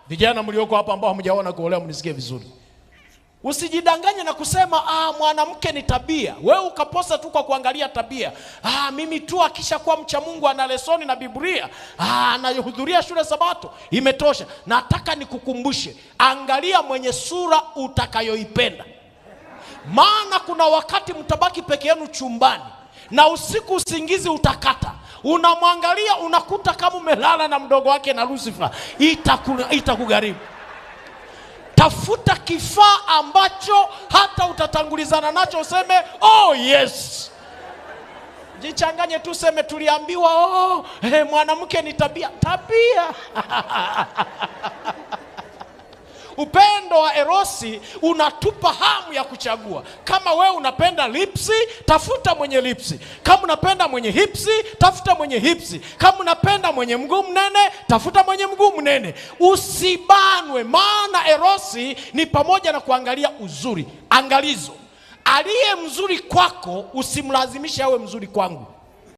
Vijana mlioko hapa ambao hamjaona kuolewa mnisikie vizuri. Usijidanganye na kusema mwanamke ni tabia. Wewe ukaposa tu kwa kuangalia tabia. Mimi tu akishakuwa mcha Mungu, ana lesoni na Biblia, anahudhuria shule Sabato, imetosha. Nataka nikukumbushe, angalia mwenye sura utakayoipenda. Maana kuna wakati mtabaki peke yenu chumbani na usiku usingizi utakata. Unamwangalia unakuta kama umelala na mdogo wake na Lucifer. Itakugharimu. Tafuta kifaa ambacho hata utatangulizana nacho useme oh yes. Jichanganye tu seme tuliambiwa mwanamke ni tabia. Upendo wa erosi unatupa hamu ya kuchagua. Kama wewe unapenda lipsi, tafuta mwenye lipsi. Kama unapenda mwenye hipsi, tafuta mwenye hipsi. Kama unapenda mwenye mguu mnene, tafuta mwenye mguu mnene. Usibanwe, maana erosi ni pamoja na kuangalia uzuri. Angalizo, aliye mzuri kwako usimlazimishe awe mzuri kwangu.